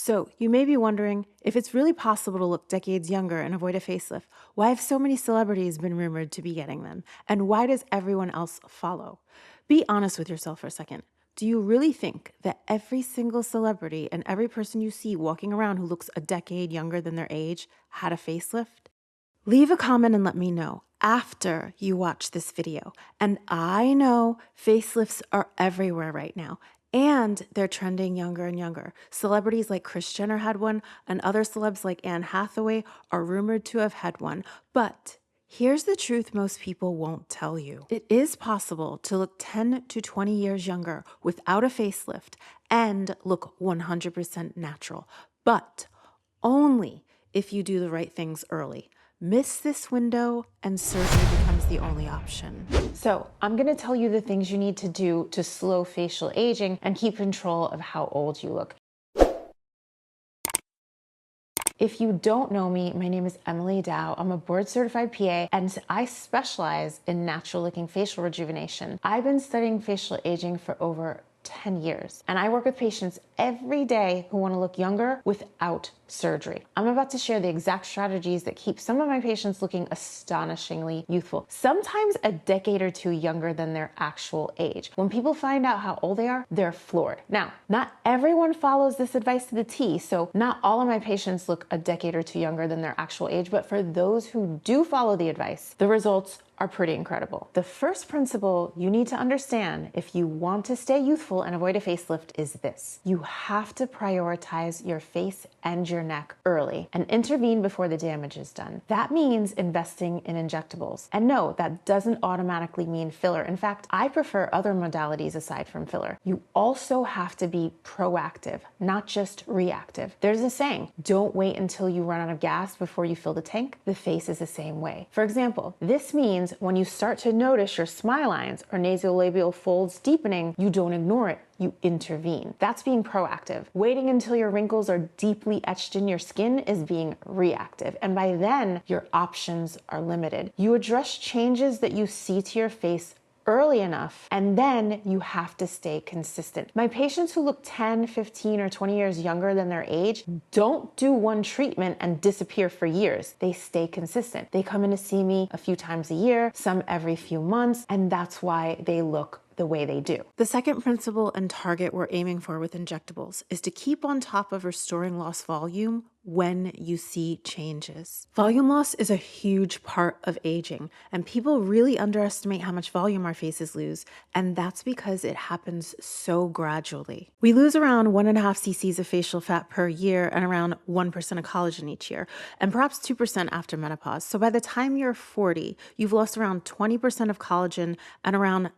So you may be wondering, if it's really possible to look decades younger and avoid a facelift, why have so many celebrities been rumored to be getting them? And why does everyone else follow? Be honest with yourself for a second. Do you really think that every single celebrity and every person you see walking around who looks a decade younger than their age had a facelift? Leave a comment and let me know after you watch this video. And I know facelifts are everywhere right now, and they're trending younger and younger. Celebrities like Kris Jenner had one, and other celebs like Anne Hathaway are rumored to have had one. But here's the truth most people won't tell you. It is possible to look 10 to 20 years younger without a facelift and look 100% natural, but only if you do the right things early. Miss this window and surgery becomes the only option. So I'm gonna tell you the things you need to do to slow facial aging and keep control of how old you look. If you don't know me, my name is Emily Dowe. I'm a board-certified PA, and I specialize in natural-looking facial rejuvenation. I've been studying facial aging for over 10 years, and I work with patients every day who want to look younger without surgery. I'm about to share the exact strategies that keep some of my patients looking astonishingly youthful, sometimes a decade or two younger than their actual age. When people find out how old they are, they're floored. Now, not everyone follows this advice to the T, so not all of my patients look a decade or two younger than their actual age, but for those who do follow the advice, the results are pretty incredible. The first principle you need to understand if you want to stay youthful and avoid a facelift is this. You have to prioritize your face and your neck early and intervene before the damage is done. That means investing in injectables. And no, that doesn't automatically mean filler. In fact, I prefer other modalities aside from filler. You also have to be proactive, not just reactive. There's a saying, don't wait until you run out of gas before you fill the tank. The face is the same way. For example, this means when you start to notice your smile lines or nasolabial folds deepening, you don't ignore it. You intervene. That's being proactive. Waiting until your wrinkles are deeply etched in your skin is being reactive. And by then, your options are limited. You address changes that you see to your face early enough, and then you have to stay consistent. My patients who look 10, 15, or 20 years younger than their age don't do one treatment and disappear for years. They stay consistent. They come in to see me a few times a year, some every few months, and that's why they look the way they do. The second principle and target we're aiming for with injectables is to keep on top of restoring lost volume when you see changes. Volume loss is a huge part of aging, and people really underestimate how much volume our faces lose, and that's because it happens so gradually. We lose around 1.5 cc's of facial fat per year and around 1% of collagen each year, and perhaps 2% after menopause. So by the time you're 40, you've lost around 20% of collagen and around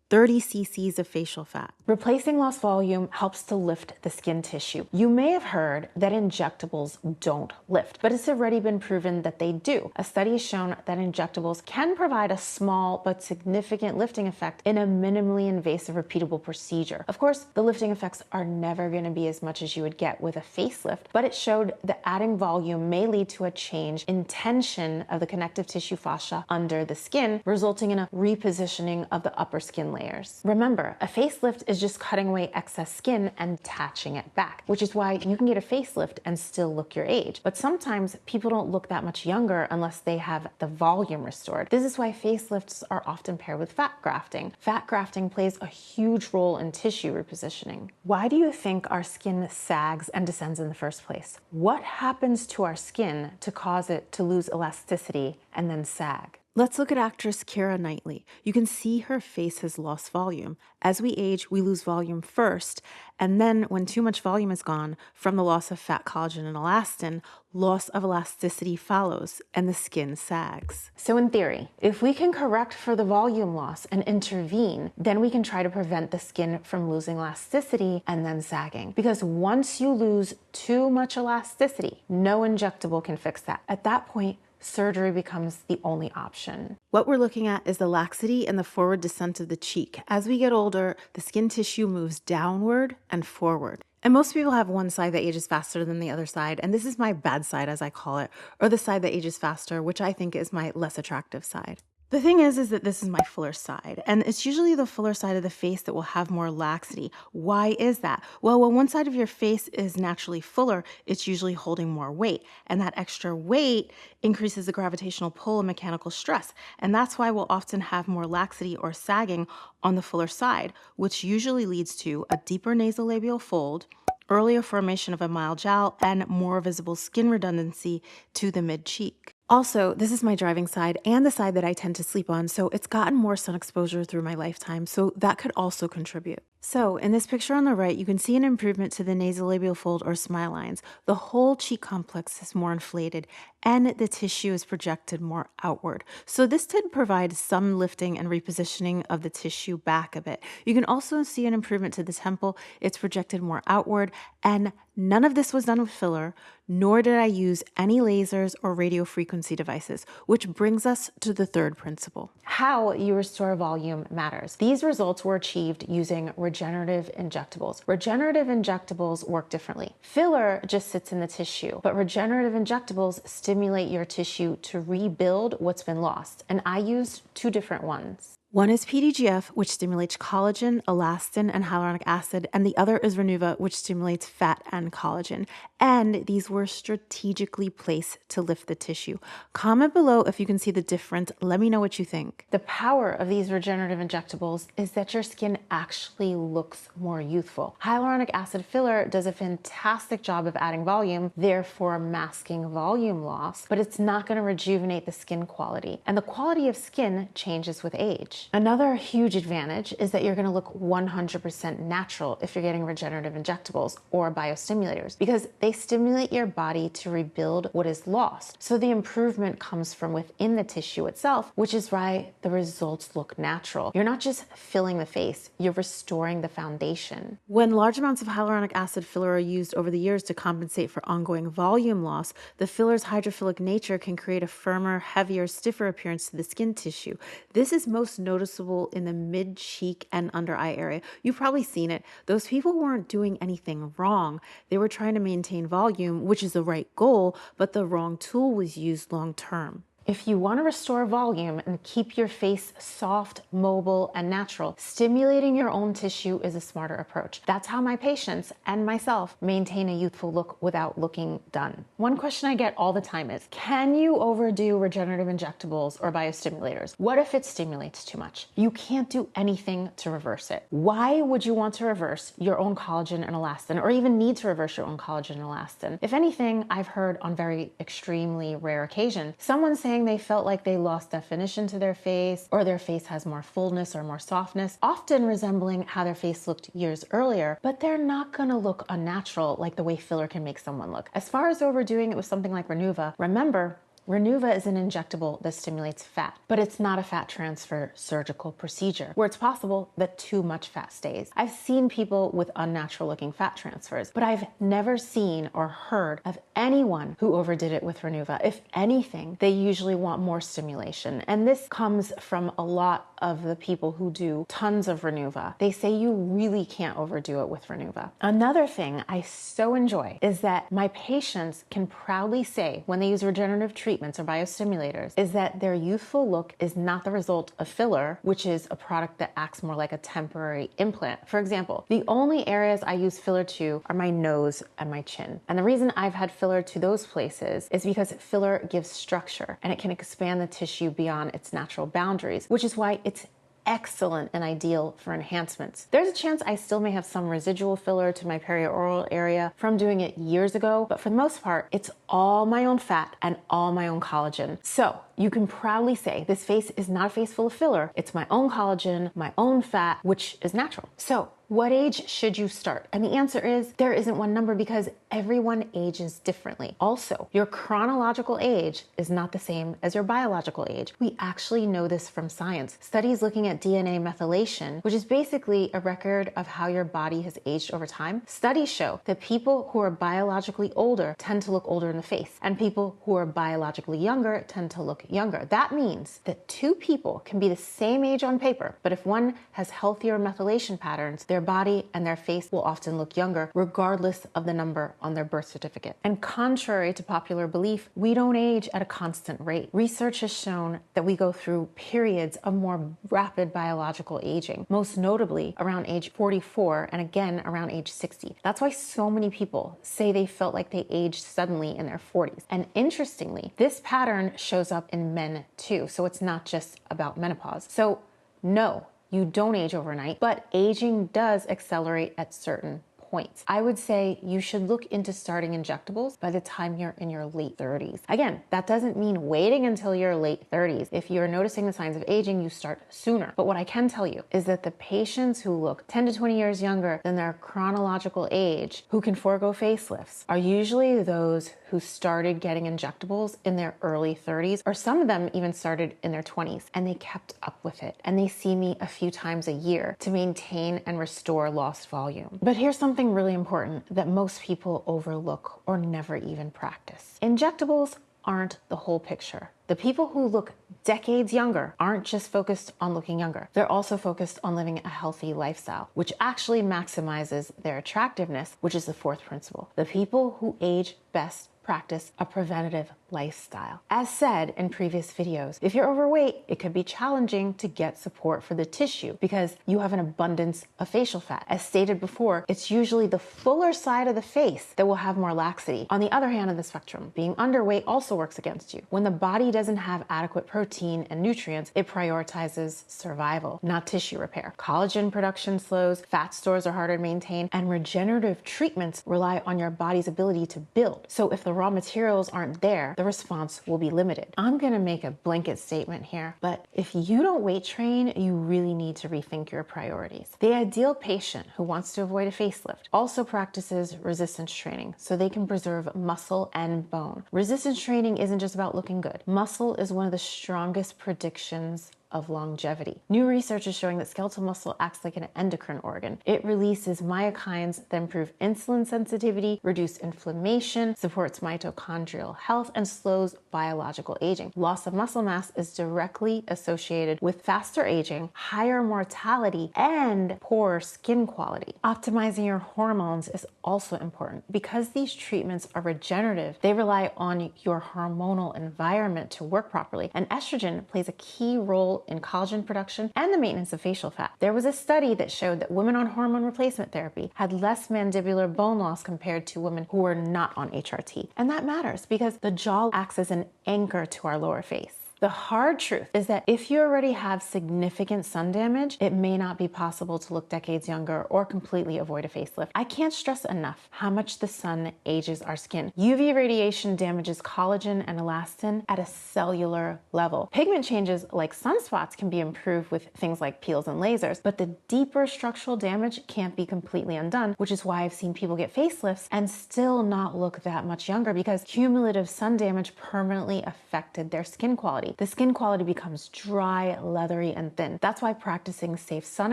30 cc's of facial fat. Replacing lost volume helps to lift the skin tissue. You may have heard that injectables don't lift, but it's already been proven that they do. A study has shown that injectables can provide a small but significant lifting effect in a minimally invasive repeatable procedure. Of course, the lifting effects are never going to be as much as you would get with a facelift, but it showed that adding volume may lead to a change in tension of the connective tissue fascia under the skin, resulting in a repositioning of the upper skin layers. Remember, a facelift is just cutting away excess skin and attaching it back, which is why you can get a facelift and still look your age. But sometimes people don't look that much younger unless they have the volume restored. This is why facelifts are often paired with fat grafting. Fat grafting plays a huge role in tissue repositioning. Why do you think our skin sags and descends in the first place? What happens to our skin to cause it to lose elasticity and then sag? Let's look at actress Keira Knightley. You can see her face has lost volume. As we age, we lose volume first, and then when too much volume is gone from the loss of fat, collagen, and elastin, loss of elasticity follows, and the skin sags. So in theory, if we can correct for the volume loss and intervene, then we can try to prevent the skin from losing elasticity and then sagging. Because once you lose too much elasticity, no injectable can fix that. At that point, surgery becomes the only option. What we're looking at is the laxity and the forward descent of the cheek. As we get older, the skin tissue moves downward and forward. And most people have one side that ages faster than the other side, and this is my bad side, as I call it, or the side that ages faster, which I think is my less attractive side. The thing is that this is my fuller side, and it's usually the fuller side of the face that will have more laxity. Why is that? Well, when one side of your face is naturally fuller, it's usually holding more weight, and that extra weight increases the gravitational pull and mechanical stress, and that's why we'll often have more laxity or sagging on the fuller side, which usually leads to a deeper nasolabial fold, earlier formation of a mild jowl, and more visible skin redundancy to the mid-cheek. Also, this is my driving side and the side that I tend to sleep on, so it's gotten more sun exposure through my lifetime, so that could also contribute. So, in this picture on the right, you can see an improvement to the nasolabial fold or smile lines. The whole cheek complex is more inflated and the tissue is projected more outward. So this did provide some lifting and repositioning of the tissue back a bit. You can also see an improvement to the temple. It's projected more outward, and none of this was done with filler, nor did I use any lasers or radio frequency devices, which brings us to the third principle. How you restore volume matters. These results were achieved using regenerative injectables. Regenerative injectables work differently. Filler just sits in the tissue, but regenerative injectables stimulate your tissue to rebuild what's been lost. And I used two different ones. One is PDGF, which stimulates collagen, elastin, and hyaluronic acid, and the other is Renuva, which stimulates fat and collagen. And these were strategically placed to lift the tissue. Comment below if you can see the difference. Let me know what you think. The power of these regenerative injectables is that your skin actually looks more youthful. Hyaluronic acid filler does a fantastic job of adding volume, therefore masking volume loss, but it's not going to rejuvenate the skin quality. And the quality of skin changes with age. Another huge advantage is that you're going to look 100% natural if you're getting regenerative injectables or biostimulators, because they stimulate your body to rebuild what is lost. So the improvement comes from within the tissue itself, which is why the results look natural. You're not just filling the face, you're restoring the foundation. When large amounts of hyaluronic acid filler are used over the years to compensate for ongoing volume loss, the filler's hydrophilic nature can create a firmer, heavier, stiffer appearance to the skin tissue. This is most noticeable in the mid-cheek and under eye area. You've probably seen it. Those people weren't doing anything wrong. They were trying to maintain volume, which is the right goal, but the wrong tool was used long term. If you want to restore volume and keep your face soft, mobile, and natural, stimulating your own tissue is a smarter approach. That's how my patients and myself maintain a youthful look without looking done. One question I get all the time is, can you overdo regenerative injectables or biostimulators? What if it stimulates too much? You can't do anything to reverse it. Why would you want to reverse your own collagen and elastin, or even need to reverse your own collagen and elastin? If anything, I've heard on very extremely rare occasion, someone saying they felt like they lost definition to their face, or their face has more fullness or more softness, often resembling how their face looked years earlier, but they're not gonna look unnatural like the way filler can make someone look. As far as overdoing it with something like Renuva, remember, Renuva is an injectable that stimulates fat, but it's not a fat transfer surgical procedure where it's possible that too much fat stays. I've seen people with unnatural looking fat transfers, but I've never seen or heard of anyone who overdid it with Renuva. If anything, they usually want more stimulation. And this comes from a lot of the people who do tons of Renuva. They say you really can't overdo it with Renuva. Another thing I so enjoy is that my patients can proudly say when they use regenerative treatments or biostimulators is that their youthful look is not the result of filler, which is a product that acts more like a temporary implant. For example, the only areas I use filler to are my nose and my chin. And the reason I've had filler to those places is because filler gives structure and it can expand the tissue beyond its natural boundaries, which is why it's excellent and ideal for enhancements. There's a chance I still may have some residual filler to my perioral area from doing it years ago, but for the most part, it's all my own fat and all my own collagen. So you can proudly say this face is not a face full of filler. It's my own collagen, my own fat, which is natural. So what age should you start? And the answer is there isn't one number because everyone ages differently. Also, your chronological age is not the same as your biological age. We actually know this from science. Studies looking at DNA methylation, which is basically a record of how your body has aged over time. Studies show that people who are biologically older tend to look older in the face, and people who are biologically younger tend to look younger. That means that two people can be the same age on paper, but if one has healthier methylation patterns, their their body and their face will often look younger, regardless of the number on their birth certificate. And contrary to popular belief, we don't age at a constant rate. Research has shown that we go through periods of more rapid biological aging, most notably around age 44 and again around age 60. That's why so many people say they felt like they aged suddenly in their 40s. And interestingly, this pattern shows up in men too. So it's not just about menopause. So no, you don't age overnight, but aging does accelerate at certain points. I would say you should look into starting injectables by the time you're in your late 30s. Again, that doesn't mean waiting until your late 30s. If you're noticing the signs of aging, you start sooner. But what I can tell you is that the patients who look 10 to 20 years younger than their chronological age, who can forego facelifts, are usually those who started getting injectables in their early 30s, or some of them even started in their 20s, and they kept up with it. And they see me a few times a year to maintain and restore lost volume. But here's something really important that most people overlook or never even practice. Injectables aren't the whole picture. The people who look decades younger aren't just focused on looking younger. They're also focused on living a healthy lifestyle, which actually maximizes their attractiveness, which is the fourth principle. The people who age best practice a preventative lifestyle. As said in previous videos, if you're overweight, it could be challenging to get support for the tissue because you have an abundance of facial fat. As stated before, it's usually the fuller side of the face that will have more laxity. On the other hand of the spectrum, being underweight also works against you. When the body doesn't have adequate protein and nutrients, it prioritizes survival, not tissue repair. Collagen production slows, fat stores are harder to maintain, and regenerative treatments rely on your body's ability to build. So if the raw materials aren't there, the response will be limited. I'm gonna make a blanket statement here, but if you don't weight train, you really need to rethink your priorities. The ideal patient who wants to avoid a facelift also practices resistance training so they can preserve muscle and bone. Resistance training isn't just about looking good. Muscle is one of the strongest predictions of longevity. New research is showing that skeletal muscle acts like an endocrine organ. It releases myokines that improve insulin sensitivity, reduce inflammation, supports mitochondrial health, and slows biological aging. Loss of muscle mass is directly associated with faster aging, higher mortality, and poorer skin quality. Optimizing your hormones is also important. Because these treatments are regenerative, they rely on your hormonal environment to work properly, and estrogen plays a key role in collagen production and the maintenance of facial fat. There was a study that showed that women on hormone replacement therapy had less mandibular bone loss compared to women who were not on HRT. And that matters because the jaw acts as an anchor to our lower face. The hard truth is that if you already have significant sun damage, it may not be possible to look decades younger or completely avoid a facelift. I can't stress enough how much the sun ages our skin. UV radiation damages collagen and elastin at a cellular level. Pigment changes like sunspots can be improved with things like peels and lasers, but the deeper structural damage can't be completely undone, which is why I've seen people get facelifts and still not look that much younger because cumulative sun damage permanently affected their skin quality. The skin quality becomes dry, leathery, and thin. That's why practicing safe sun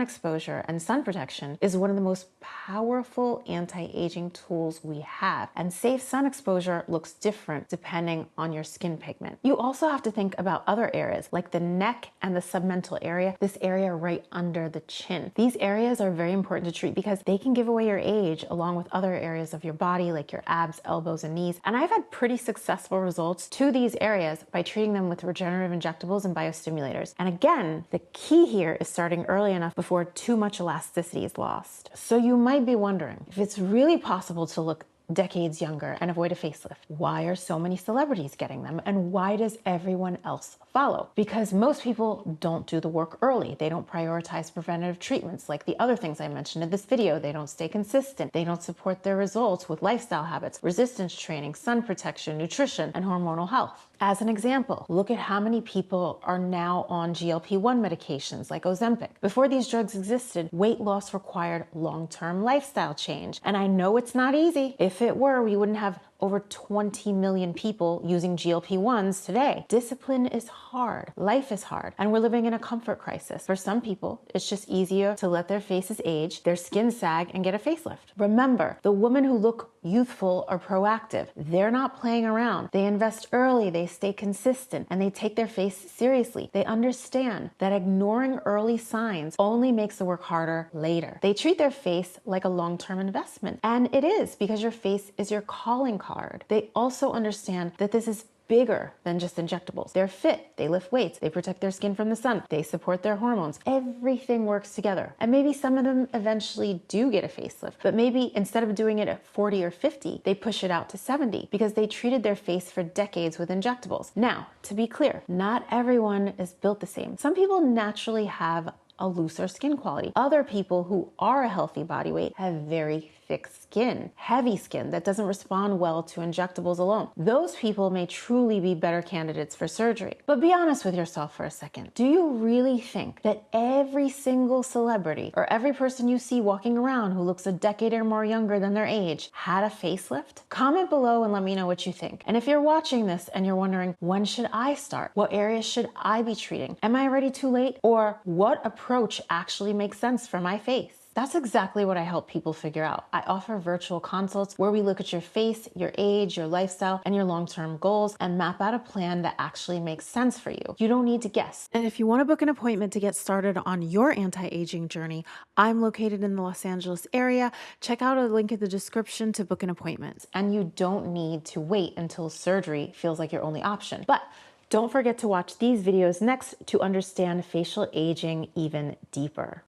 exposure and sun protection is one of the most powerful anti-aging tools we have. And safe sun exposure looks different depending on your skin pigment. You also have to think about other areas like the neck and the submental area, this area right under the chin. These areas are very important to treat because they can give away your age along with other areas of your body like your abs, elbows, and knees. And I've had pretty successful results to these areas by treating them with regenerative injectables and biostimulators. And again, the key here is starting early enough before too much elasticity is lost. So you might be wondering if it's really possible to look decades younger and avoid a facelift. Why are so many celebrities getting them? And why does everyone else follow? Because most people don't do the work early. They don't prioritize preventative treatments like the other things I mentioned in this video. They don't stay consistent. They don't support their results with lifestyle habits, resistance training, sun protection, nutrition, and hormonal health. As an example, look at how many people are now on GLP-1 medications like Ozempic. Before these drugs existed, weight loss required long-term lifestyle change. And I know it's not easy. If it were, we wouldn't have over 20 million people using GLP-1s today. Discipline is hard. Life is hard. And we're living in a comfort crisis. For some people, it's just easier to let their faces age, their skin sag, and get a facelift. Remember, the women who look youthful are proactive. They're not playing around. They invest early, they stay consistent, and they take their face seriously. They understand that ignoring early signs only makes the work harder later. They treat their face like a long-term investment. And it is, because your face is your calling card. They also understand that this is bigger than just injectables. They're fit, they lift weights, they protect their skin from the sun, they support their hormones. Everything works together. And maybe some of them eventually do get a facelift, but maybe instead of doing it at 40 or 50, they push it out to 70 because they treated their face for decades with injectables. Now, to be clear, not everyone is built the same. Some people naturally have a looser skin quality. Other people who are a healthy body weight have very thick skin, heavy skin that doesn't respond well to injectables alone. Those people may truly be better candidates for surgery. But be honest with yourself for a second. Do you really think that every single celebrity or every person you see walking around who looks a decade or more younger than their age had a facelift? Comment below and let me know what you think. And if you're watching this and you're wondering, when should I start? What areas should I be treating? Am I already too late? Or what approach actually makes sense for my face? That's exactly what I help people figure out. I offer virtual consults where we look at your face, your age, your lifestyle, and your long-term goals and map out a plan that actually makes sense for you. You don't need to guess. And if you want to book an appointment to get started on your anti-aging journey, I'm located in the Los Angeles area. Check out a link in the description to book an appointment. And you don't need to wait until surgery feels like your only option. But don't forget to watch these videos next to understand facial aging even deeper.